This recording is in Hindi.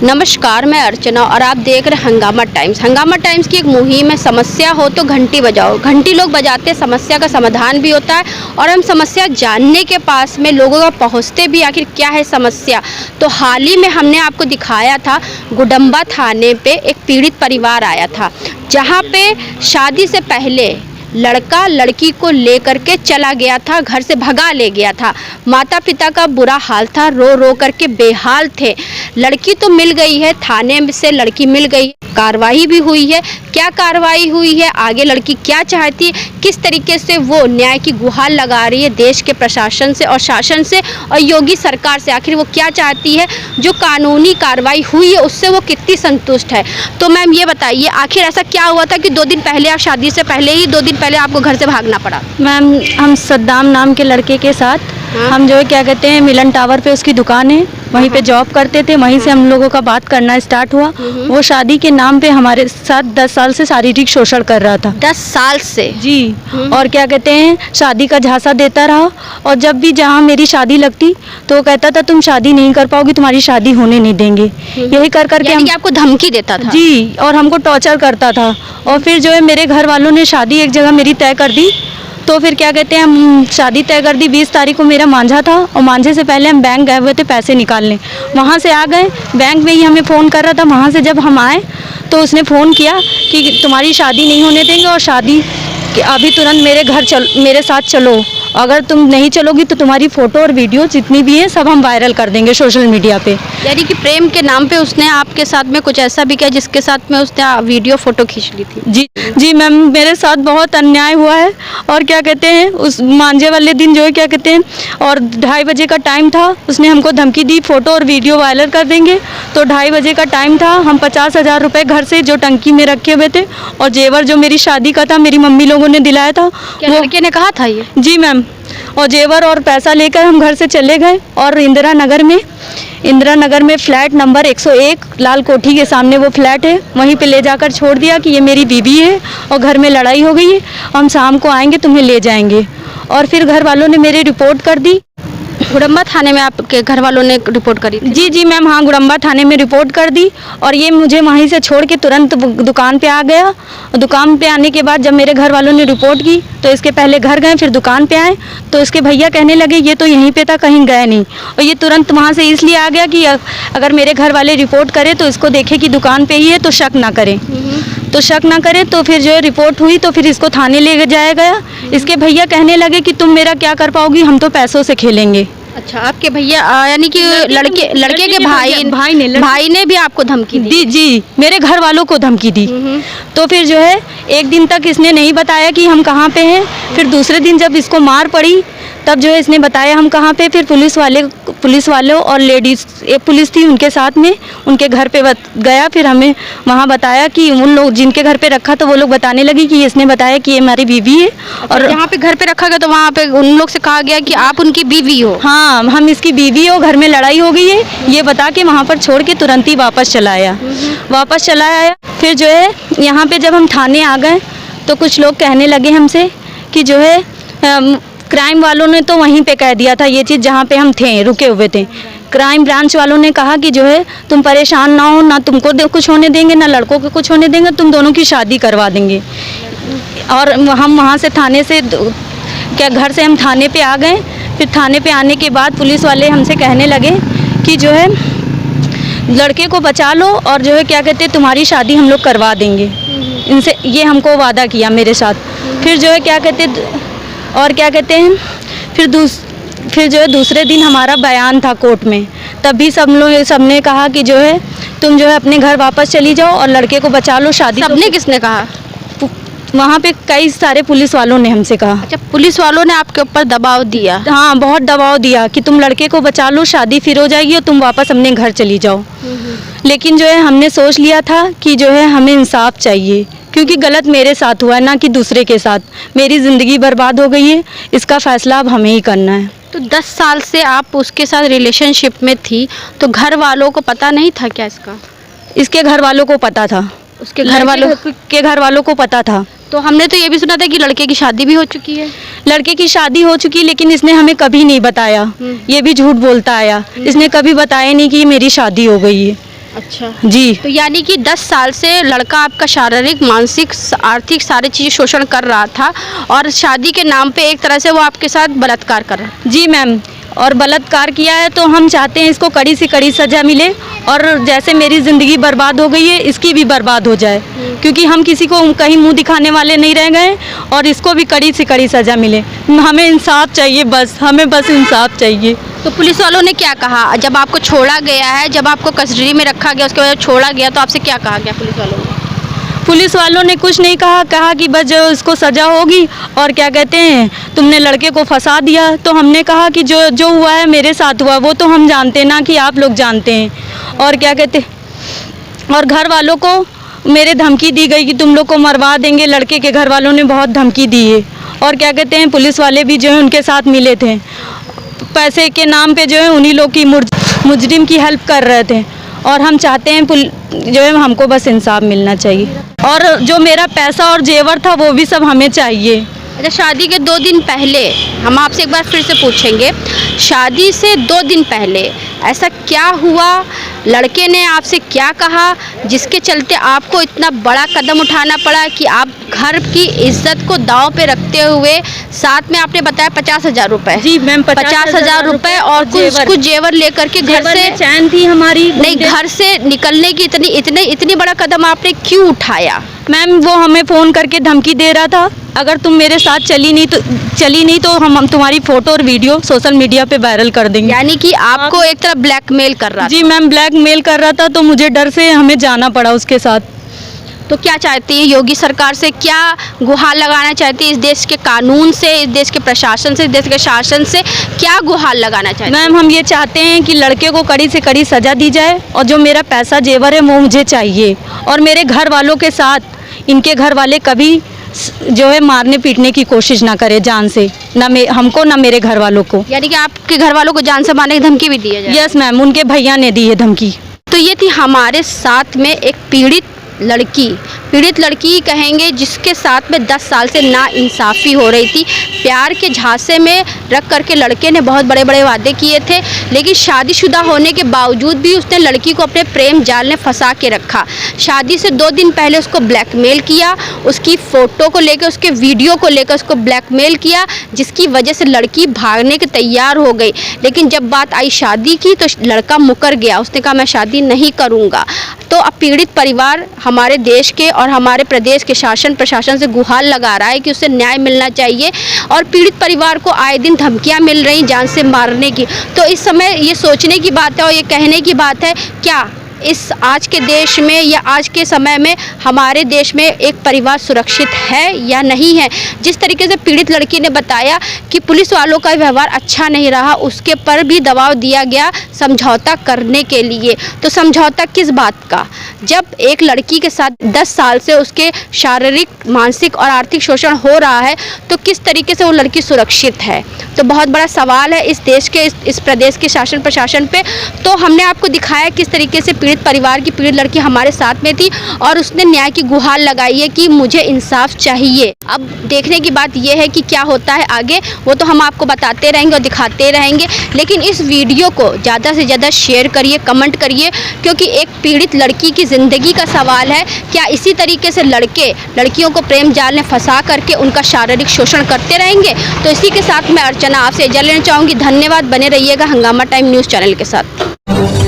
नमस्कार, मैं अर्चना और आप देख रहे हैं हंगामा टाइम्स। हंगामा टाइम्स की एक मुहिम है, समस्या हो तो घंटी बजाओ। घंटी लोग बजाते हैं, समस्या का समाधान भी होता है और हम समस्या जानने के पास में लोगों का पहुंचते भी आखिर क्या है समस्या। तो हाल ही में हमने आपको दिखाया था, गुडम्बा थाने पे एक पीड़ित परिवार आया था, जहां पे शादी से पहले लड़का लड़की को लेकर के चला गया था, घर से भगा ले गया था। माता पिता का बुरा हाल था, रो रो करके बेहाल थे। लड़की तो मिल गई है, थाने से लड़की मिल गई, कार्रवाई भी हुई है। क्या कार्रवाई हुई है, आगे लड़की क्या चाहती है, किस तरीके से वो न्याय की गुहार लगा रही है देश के प्रशासन से और शासन से और योगी सरकार से, आखिर वो क्या चाहती है, जो कानूनी कार्रवाई हुई है उससे वो कितनी संतुष्ट है। तो मैम ये बताइए, आखिर ऐसा क्या हुआ था कि 2 दिन पहले, आप शादी से पहले ही 2 दिन पहले आपको घर से भागना पड़ा? मैम, हम सद्दाम नाम के लड़के के साथ हम जो है क्या कहते हैं, मिलन टावर पे उसकी दुकान है, वहीं पे जॉब करते थे। वहीं से हम लोगों का बात करना स्टार्ट हुआ। वो शादी के नाम पे हमारे साथ 10 साल से शारीरिक शोषण कर रहा था। 10 साल से? जी। और क्या कहते हैं, शादी का झांसा देता रहा और जब भी जहाँ मेरी शादी लगती तो वो कहता था तुम शादी नहीं कर पाओगी, तुम्हारी शादी होने नहीं देंगे। यही कर करके हम आपको धमकी देता था? जी, और हमको टॉर्चर करता था। और फिर जो है मेरे घर वालों ने शादी एक जगह मेरी तय कर दी। तो फिर क्या कहते हैं, हम शादी तय कर दी। 20 तारीख को मेरा मांझा था और मांझे से पहले हम बैंक गए हुए थे पैसे निकालने। वहाँ से आ गए, बैंक में ही हमें फ़ोन कर रहा था। वहाँ से जब हम आए तो उसने फ़ोन किया कि तुम्हारी शादी नहीं होने देंगे और शादी अभी तुरंत मेरे साथ चलो, अगर तुम नहीं चलोगी तो तुम्हारी फ़ोटो और वीडियो जितनी भी है सब हम वायरल कर देंगे सोशल मीडिया पे। यानी कि प्रेम के नाम पे उसने आपके साथ में कुछ ऐसा भी किया जिसके साथ में उसने वीडियो फ़ोटो खींच ली थी? जी मैम, मेरे साथ बहुत अन्याय हुआ है। और क्या कहते हैं, उस मांझे वाले दिन जो है क्या कहते हैं, और 2:30 बजे का टाइम था, उसने हमको धमकी दी फ़ोटो और वीडियो वायरल कर देंगे। तो 2:30 बजे का टाइम था, हम 50,000 रुपये घर से जो टंकी में रखे हुए थे और जेवर जो मेरी शादी का था, मेरी मम्मी लोगों ने दिलाया था। वो लड़के ने कहा था ये? जी मैम, और जेवर और पैसा लेकर हम घर से चले गए और इंदिरा नगर में फ्लैट नंबर 101 लाल कोठी के सामने वो फ्लैट है, वहीं पे ले जाकर छोड़ दिया कि ये मेरी बीवी है और घर में लड़ाई हो गई है, हम शाम को आएंगे तुम्हें ले जाएंगे। और फिर घर वालों ने मेरी रिपोर्ट कर दी। गुडम्बा थाने में आपके घर वालों ने रिपोर्ट करी थी? जी मैम, हाँ, गुडम्बा थाने में रिपोर्ट कर दी। और ये मुझे वहीं से छोड़ के तुरंत दुकान पे आ गया। दुकान पे आने के बाद जब मेरे घर वालों ने रिपोर्ट की तो इसके पहले घर गए, फिर दुकान पे आए तो इसके भैया कहने लगे ये तो यहीं पे था, कहीं गया नहीं। और ये तुरंत वहाँ से इसलिए आ गया कि अगर मेरे घर वाले रिपोर्ट करें तो इसको देखे कि दुकान पे ही है तो शक ना करें। तो फिर जो है रिपोर्ट हुई तो फिर इसको थाने ले जाया गया। इसके भैया कहने लगे कि तुम मेरा क्या कर पाओगी, हम तो पैसों से खेलेंगे। अच्छा, आपके भैया यानी कि लड़के के भाई ने भी आपको धमकी दी? जी, मेरे घर वालों को धमकी दी। तो फिर जो है एक दिन तक इसने नहीं बताया कि हम कहाँ पे हैं। फिर दूसरे दिन जब इसको मार पड़ी तब जो है इसने बताया हम कहाँ पे। फिर पुलिस वालों और लेडीज़, एक पुलिस थी उनके साथ में, उनके घर पे गया। फिर हमें वहाँ बताया कि उन लोग जिनके घर पे रखा तो वो लोग बताने लगी कि इसने बताया कि ये हमारी बीवी है। और जहाँ पे घर पे रखा गया तो वहाँ पे उन लोग से कहा गया कि आप उनकी बीवी हो? हाँ, हम इसकी बीवी हो, घर में लड़ाई हो गई है, ये बता के वहाँ पर छोड़ के तुरंत ही वापस चला आया। फिर जो है यहाँ पे जब हम थाने आ गए तो कुछ लोग कहने लगे हमसे कि जो है क्राइम वालों ने तो वहीं पे कह दिया था ये चीज़ जहाँ पे हम रुके हुए थे। क्राइम ब्रांच वालों ने कहा कि जो है तुम परेशान ना हो, ना तुमको कुछ होने देंगे ना लड़कों को कुछ होने देंगे, तुम दोनों की शादी करवा देंगे। और हम वहाँ से घर से हम थाने पे आ गए। फिर थाने पे आने के बाद पुलिस वाले हमसे कहने लगे कि जो है लड़के को बचा लो और जो है क्या कहते हैं तुम्हारी शादी हम लोग करवा देंगे। इनसे ये हमको वादा किया मेरे साथ। फिर जो है क्या कहते हैं फिर जो है दूसरे दिन हमारा बयान था कोर्ट में, तब भी सबने कहा कि जो है तुम जो है अपने घर वापस चली जाओ और लड़के को बचा लो, शादी। सबने किसने कहा? वहाँ पे कई सारे पुलिस वालों ने हमसे कहा। अच्छा, पुलिस वालों ने आपके ऊपर दबाव दिया? हाँ, बहुत दबाव दिया कि तुम लड़के को बचा लो, शादी फिर हो जाएगी और तुम वापस अपने घर चली जाओ। लेकिन जो है हमने सोच लिया था कि जो है हमें इंसाफ चाहिए, क्योंकि गलत मेरे साथ हुआ है ना कि दूसरे के साथ। मेरी ज़िंदगी बर्बाद हो गई है, इसका फ़ैसला अब हमें ही करना है। तो 10 साल से आप उसके साथ रिलेशनशिप में थी, तो घर वालों को पता नहीं था क्या इसका? इसके घर वालों को पता था, उसके घर वालों को पता था। तो हमने तो ये भी सुना था कि लड़के की शादी भी हो चुकी है। लड़के की शादी हो चुकी, लेकिन इसने हमें कभी नहीं बताया। ये भी झूठ बोलता आया, इसने कभी बताया नहीं कि मेरी शादी हो गई है। अच्छा जी। तो यानी कि 10 साल से लड़का आपका शारीरिक, मानसिक, आर्थिक सारी चीज़ें शोषण कर रहा था और शादी के नाम पे एक तरह से वो आपके साथ बलात्कार कर रहा है। जी मैम, और बलात्कार किया है तो हम चाहते हैं इसको कड़ी से कड़ी सज़ा मिले और जैसे मेरी ज़िंदगी बर्बाद हो गई है इसकी भी बर्बाद हो जाए, क्योंकि हम किसी को कहीं मुंह दिखाने वाले नहीं रह गए और इसको भी कड़ी से कड़ी सज़ा मिले। हमें इंसाफ चाहिए, बस हमें बस इंसाफ चाहिए। तो पुलिस वालों ने क्या कहा जब आपको छोड़ा गया है, जब आपको कस्टडी में रखा गया, उसके बाद छोड़ा गया, तो आपसे क्या कहा गया पुलिस वालों ने? पुलिस वालों ने कुछ नहीं कहा कि बस जो उसको सज़ा होगी और क्या कहते हैं तुमने लड़के को फंसा दिया। तो हमने कहा कि जो हुआ है मेरे साथ हुआ, वो तो हम जानते हैं ना कि आप लोग जानते हैं। और क्या कहते, और घर वालों को मेरे धमकी दी गई कि तुम लोग को मरवा देंगे। लड़के के घर वालों ने बहुत धमकी दी है। और क्या कहते हैं पुलिस वाले भी जो है उनके साथ मिले थे, पैसे के नाम पे जो है उन्हीं लोग की मुजरिम की हेल्प कर रहे थे। और हम चाहते हैं जो है हमको बस इंसाफ मिलना चाहिए और जो मेरा पैसा और जेवर था वो भी सब हमें चाहिए। अच्छा, शादी के 2 दिन पहले हम आपसे एक बार फिर से पूछेंगे, शादी से 2 दिन पहले ऐसा क्या हुआ, लड़के ने आपसे क्या कहा जिसके चलते आपको इतना बड़ा कदम उठाना पड़ा कि आप घर की इज्जत को दांव पे रखते हुए, साथ में आपने बताया 50,000 रुपये? जी मैम, 50,000 रुपये और कुछ जेवर लेकर के घर से, चैन थी हमारी, नहीं, घर से निकलने की इतनी बड़ा कदम आपने क्यों उठाया? मैम वो हमें फ़ोन करके धमकी दे रहा था, अगर तुम मेरे साथ चली नहीं तो हम तुम्हारी फ़ोटो और वीडियो सोशल मीडिया पे वायरल कर देंगे। यानी कि आपको एक तरह ब्लैकमेल कर रहा था? जी मैम, ब्लैकमेल कर रहा था, तो मुझे डर से हमें जाना पड़ा उसके साथ। तो क्या चाहती है योगी सरकार से, क्या गुहार लगाना चाहती है इस देश के कानून से, इस देश के प्रशासन से, इस देश के शासन से, क्या गुहार लगाना चाहती है? मैम हम ये चाहते हैं कि लड़के को कड़ी से कड़ी सज़ा दी जाए और जो मेरा पैसा जेवर है वो मुझे चाहिए। और मेरे घर वालों के साथ इनके घर वाले कभी जो है मारने पीटने की कोशिश ना करे जान से, ना हमको ना मेरे घर वालों को। यानी कि आपके घर वालों को जान से मारने की धमकी भी दी है? यस मैम, उनके भैया ने दी है धमकी। तो ये थी हमारे साथ में एक पीड़ित लड़की कहेंगे जिसके साथ में 10 साल से नाइंसाफ़ी हो रही थी। प्यार के झांसे में रख करके लड़के ने बहुत बड़े बड़े वादे किए थे, लेकिन शादीशुदा होने के बावजूद भी उसने लड़की को अपने प्रेम जाल में फंसा के रखा। शादी से 2 दिन पहले उसको ब्लैकमेल किया, उसकी फ़ोटो को लेकर, उसके वीडियो को लेकर उसको ब्लैकमेल किया, जिसकी वजह से लड़की भागने के तैयार हो गई। लेकिन जब बात आई शादी की तो लड़का मुकर गया, उसने कहा मैं शादी नहीं करूँगा। तो अब पीड़ित परिवार हमारे देश के और हमारे प्रदेश के शासन प्रशासन से गुहार लगा रहा है कि उसे न्याय मिलना चाहिए। और पीड़ित परिवार को आए दिन धमकियां मिल रही जान से मारने की। तो इस समय ये सोचने की बात है और ये कहने की बात है, क्या इस आज के देश में या आज के समय में हमारे देश में एक परिवार सुरक्षित है या नहीं है? जिस तरीके से पीड़ित लड़की ने बताया कि पुलिस वालों का व्यवहार अच्छा नहीं रहा, उसके पर भी दबाव दिया गया समझौता करने के लिए। तो समझौता किस बात का, जब एक लड़की के साथ 10 साल से उसके शारीरिक, मानसिक और आर्थिक शोषण हो रहा है, तो किस तरीके से वो लड़की सुरक्षित है? तो बहुत बड़ा सवाल है इस देश के, इस प्रदेश के शासन प्रशासन पे। तो हमने आपको दिखाया किस तरीके से पीड़ित परिवार की पीड़ित लड़की हमारे साथ में थी और उसने न्याय की गुहार लगाई है कि मुझे इंसाफ चाहिए। अब देखने की बात यह है कि क्या होता है आगे, वो तो हम आपको बताते रहेंगे और दिखाते रहेंगे। लेकिन इस वीडियो को ज़्यादा से ज़्यादा शेयर करिए, कमेंट करिए, क्योंकि एक पीड़ित लड़की की ज़िंदगी का सवाल है। क्या इसी तरीके से लड़कियों को प्रेम जाल में फंसा करके उनका शारीरिक शोषण करते रहेंगे? तो इसी के साथ मैं अर्चना आपसे इजाज़त लेना चाहूँगी। धन्यवाद, बने रहिएगा हंगामा टाइम न्यूज़ चैनल के साथ।